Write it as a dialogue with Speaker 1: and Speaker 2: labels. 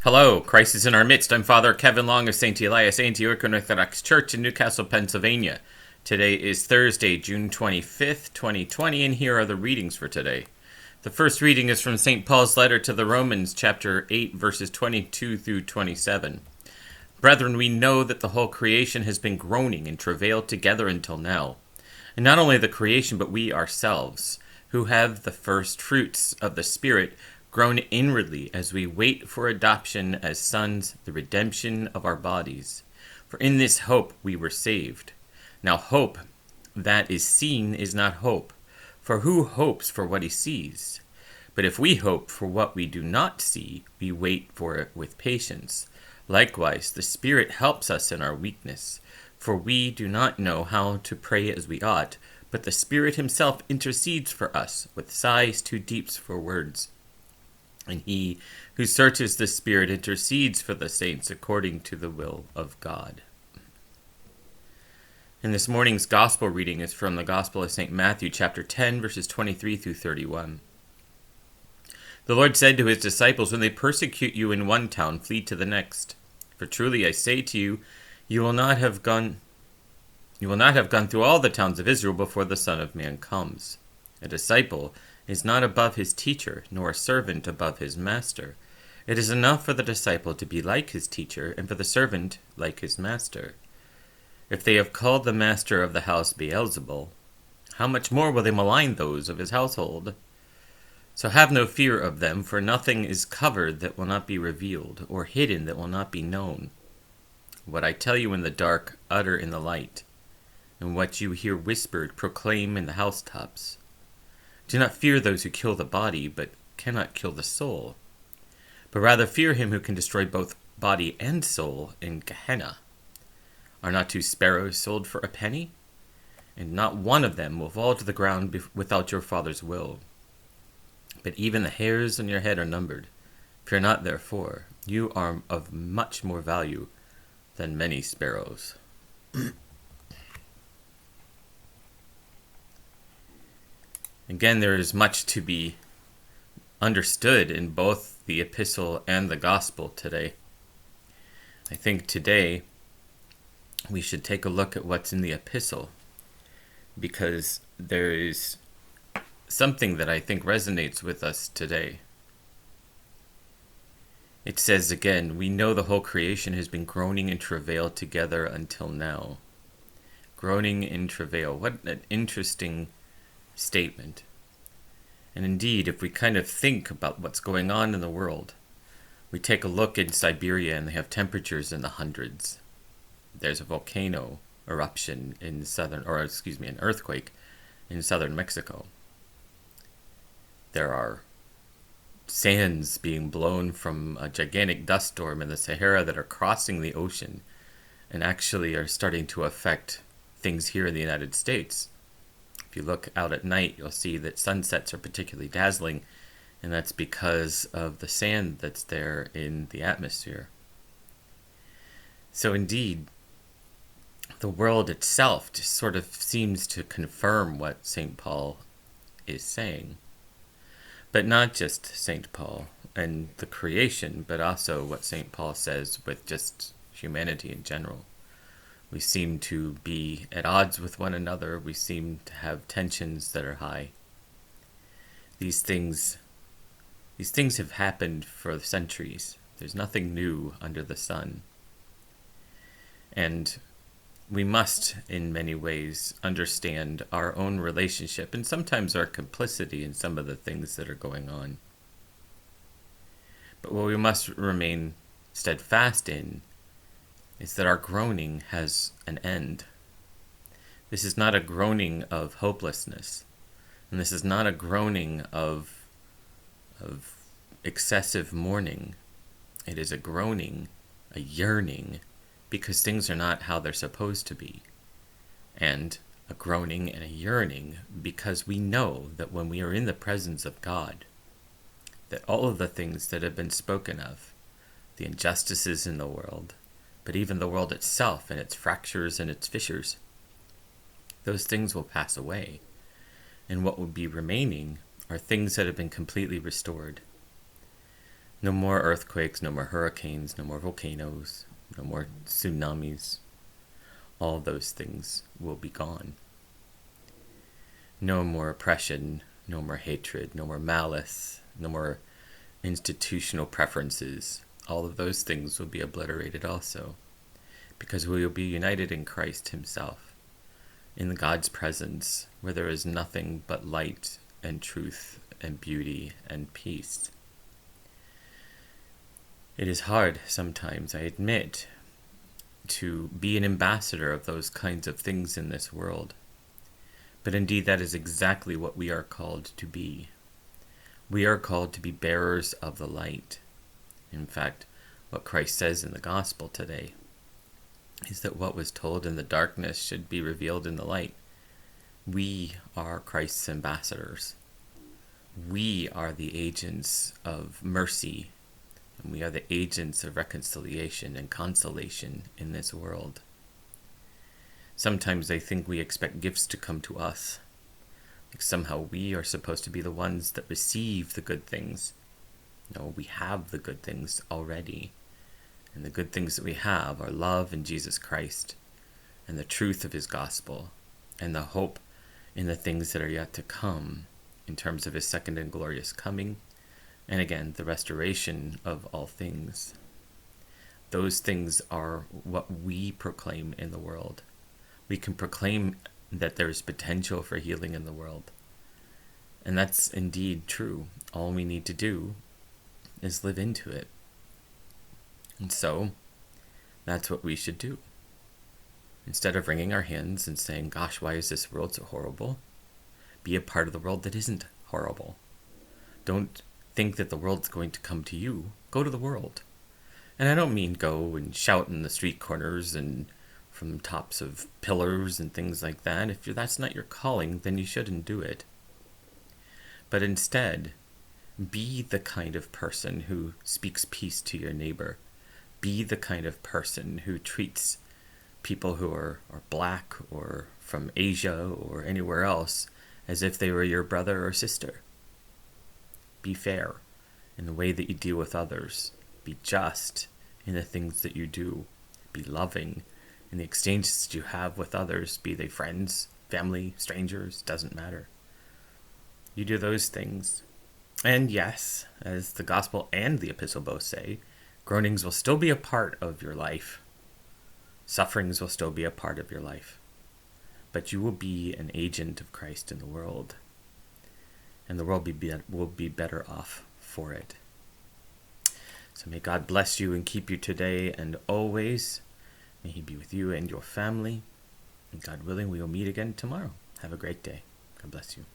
Speaker 1: Hello, Christ is in our midst. I'm Father Kevin Long of St. Elias Antiochian Orthodox Church in Newcastle, Pennsylvania. Today is Thursday, June 25th, 2020, and here are the readings for today. The first reading is from St. Paul's letter to the Romans, chapter 8, verses 22 through 27. Brethren, we know that the whole creation has been groaning and travailed together until now. And not only the creation, but we ourselves, who have the first fruits of the Spirit, groan inwardly as we wait for adoption as sons, the redemption of our bodies. For in this hope we were saved. Now hope that is seen is not hope, for who hopes for what he sees? But if we hope for what we do not see, we wait for it with patience. Likewise, the Spirit helps us in our weakness, for we do not know how to pray as we ought, but the Spirit himself intercedes for us with sighs too deep for words. And he who searches the Spirit intercedes for the saints according to the will of God. And this morning's gospel reading is from the Gospel of St. Matthew, chapter 10, verses 23 through 31. The Lord said to his disciples, when they persecute you in one town, flee to the next. For truly I say to you, you will not have gone through all the towns of Israel before the Son of Man comes. A disciple is not above his teacher, nor a servant above his master. It is enough for the disciple to be like his teacher, and for the servant like his master. If they have called the master of the house Beelzebul, how much more will they malign those of his household? So have no fear of them, for nothing is covered that will not be revealed, or hidden that will not be known. What I tell you in the dark, utter in the light, and what you hear whispered, proclaim in the housetops. Do not fear those who kill the body, but cannot kill the soul. But rather fear him who can destroy both body and soul in Gehenna. Are not 2 sparrows sold for a penny? And not one of them will fall to the ground without your Father's will. But even the hairs on your head are numbered. Fear not, therefore. You are of much more value than many sparrows. Again, there is much to be understood in both the epistle and the gospel today. I think today we should take a look at what's in the epistle, because there is something that I think resonates with us today. It says again, we know the whole creation has been groaning and travailed together until now. Groaning in travail. What an interesting statement. And indeed, if we kind of think about what's going on in the world, we take a look in Siberia and they have temperatures in the hundreds. There's a volcano eruption in an earthquake in southern Mexico. There are sands being blown from a gigantic dust storm in the Sahara that are crossing the ocean and actually are starting to affect things here in the United States. If you look out at night, you'll see that sunsets are particularly dazzling, and that's because of the sand that's there in the atmosphere. So indeed, the world itself just sort of seems to confirm what St. Paul is saying. But not just St. Paul and the creation, but also what St. Paul says with just humanity in general. We seem to be at odds with one another. We seem to have tensions that are high. These things have happened for centuries. There's nothing new under the sun. And we must, in many ways, understand our own relationship and sometimes our complicity in some of the things that are going on. But what we must remain steadfast in is that our groaning has an end. This is not a groaning of hopelessness, and this is not a groaning of excessive mourning. It is a groaning, a yearning, because things are not how they're supposed to be, and a groaning and a yearning because we know that when we are in the presence of God, that all of the things that have been spoken of, the injustices in the world, but even the world itself and its fractures and its fissures, those things will pass away. And what will be remaining are things that have been completely restored. No more earthquakes, no more hurricanes, no more volcanoes, no more tsunamis. All those things will be gone. No more oppression, no more hatred, no more malice, no more institutional preferences. All of those things will be obliterated also, because we will be united in Christ himself, in God's presence, where there is nothing but light and truth and beauty and peace. It is hard sometimes, I admit, to be an ambassador of those kinds of things in this world. But indeed, that is exactly what we are called to be. We are called to be bearers of the light. In fact, what Christ says in the gospel today is that what was told in the darkness should be revealed in the light. We are Christ's ambassadors. We are the agents of mercy, and we are the agents of reconciliation and consolation in this world. Sometimes they think we expect gifts to come to us. Like somehow we are supposed to be the ones that receive the good things. No, we have the good things already. And the good things that we have are love in Jesus Christ, and the truth of his gospel, and the hope in the things that are yet to come, in terms of his second and glorious coming, and again, the restoration of all things. Those things are what we proclaim in the world. We can proclaim that there is potential for healing in the world. And that's indeed true. All we need to do is live into it. And so, that's what we should do. Instead of wringing our hands and saying, gosh, why is this world so horrible? Be a part of the world that isn't horrible. Don't think that the world's going to come to you. Go to the world. And I don't mean go and shout in the street corners and from tops of pillars and things like that. If that's not your calling, then you shouldn't do it. But instead, be the kind of person who speaks peace to your neighbor. Be the kind of person who treats people who are black or from Asia or anywhere else as if they were your brother or sister. Be fair in the way that you deal with others. Be just in the things that you do. Be loving in the exchanges that you have with others, be they friends, family, strangers, doesn't matter. You do those things. And yes, as the gospel and the epistle both say, groanings will still be a part of your life. Sufferings will still be a part of your life. But you will be an agent of Christ in the world. And the world will be better off for it. So may God bless you and keep you today and always. May he be with you and your family. And God willing, we will meet again tomorrow. Have a great day. God bless you.